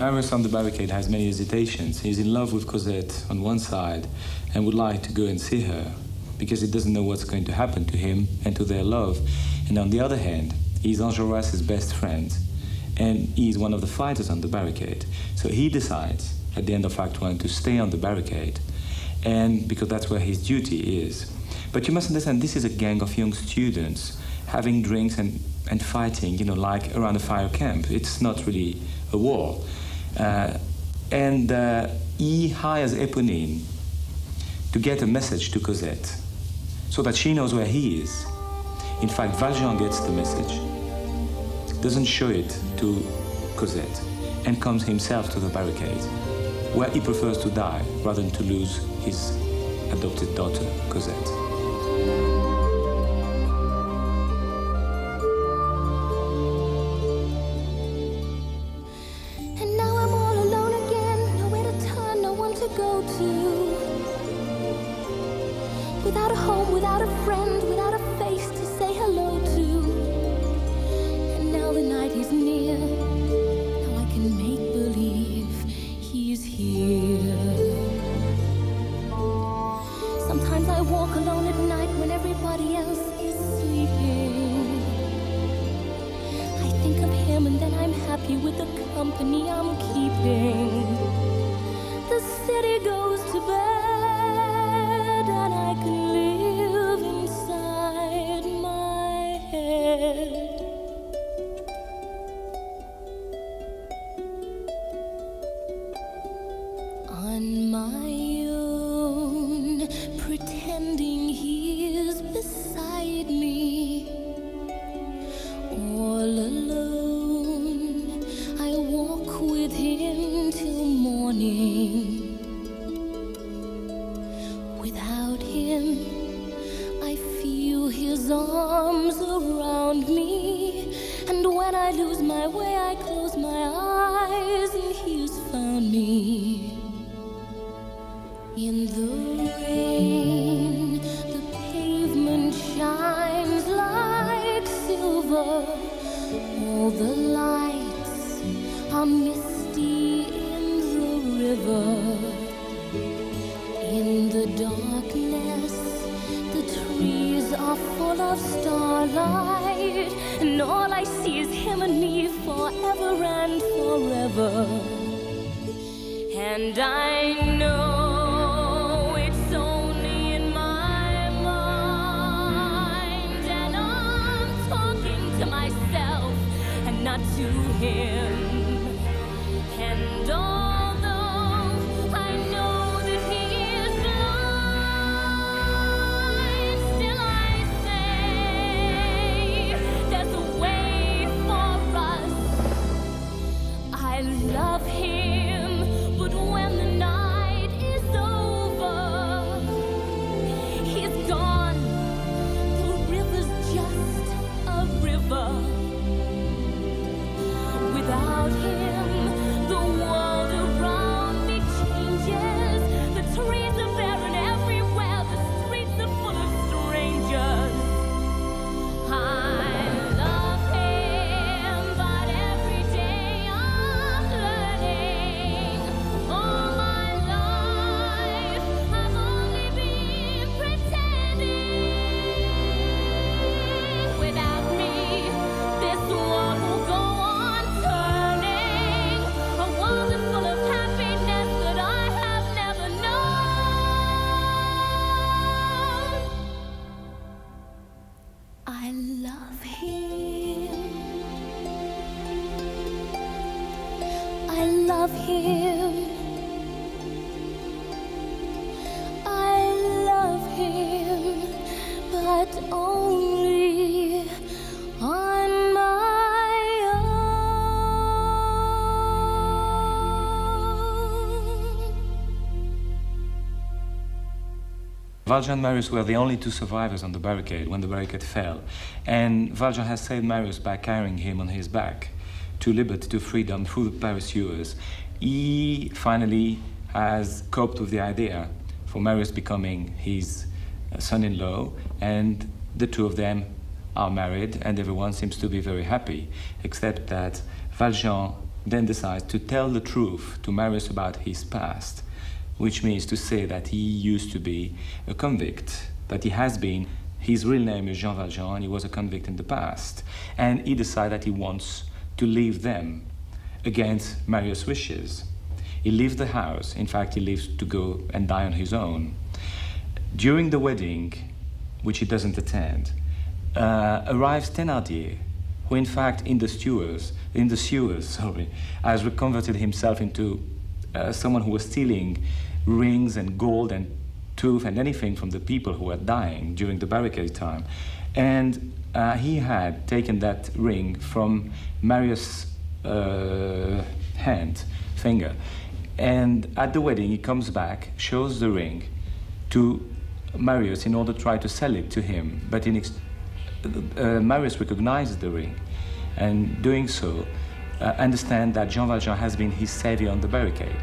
Marius on the barricade has many hesitations. He's in love with Cosette on one side and would like to go and see her because he doesn't know what's going to happen to him and to their love. And on the other hand, he's Enjolras' best friend and he's one of the fighters on the barricade. So he decides at the end of Act 1 to stay on the barricade, and because that's where his duty is. But you must understand, this is a gang of young students having drinks and fighting, like around a fire camp. It's not really a war. And he hires Eponine to get a message to Cosette so that she knows where he is. In fact, Valjean gets the message, doesn't show it to Cosette, and comes himself to the barricade, where he prefers to die rather than to lose his adopted daughter, Cosette. And now I'm all alone again, nowhere to turn, no one to go to. Without a home, without a friend, without a face to say hello to. And now the night is near, now I can make believe he's here. Sometimes I walk alone at night when everybody else is sleeping. I think of him and then I'm happy with the company I'm keeping. The city goes to bed and I can live inside my head. On my own, pretending he is beside me. All alone, I walk with him till morning. Without him, I feel his arms around me. And when I lose my way, I close my eyes and he has found me. In the rain, the pavement shines like silver. All the lights are misty in the river. In the darkness, the trees are full of starlight. And all I see is him and me forever and forever. And I know not to him. And although I know that he is blind, still I say there's a way for us. I love him, but when the night is over, he's gone. The river's just a river. Without him, the world around me changes. The trees are barren everywhere, the streets are full of strangers. I love him, but every day I'm learning. All my life I've only been pretending. Without me, this world will go on turning, a world full of happiness that I have never known. I love him. I love him. I love him, but only on my own. Valjean and Marius were the only two survivors on the barricade when the barricade fell. And Valjean has saved Marius by carrying him on his back to liberty, to freedom through the Paris sewers. He finally has coped with the idea for Marius becoming his son-in-law, and the two of them are married and everyone seems to be very happy, except that Valjean then decides to tell the truth to Marius about his past, which means to say that he used to be a convict, that he has been. His real name is Jean Valjean, and he was a convict in the past. And he decides that he wants to leave them against Marius' wishes. He leaves the house. In fact, he leaves to go and die on his own. During the wedding, which he doesn't attend, arrives Thénardier, who in fact in the sewers, has reconverted himself into someone who was stealing rings and gold and tooth and anything from the people who were dying during the barricade time. And he had taken that ring from Marius' finger. And at the wedding, he comes back, shows the ring to Marius in order to try to sell it to him. But Marius recognizes the ring, and doing so, understand that Jean Valjean has been his savior on the barricade.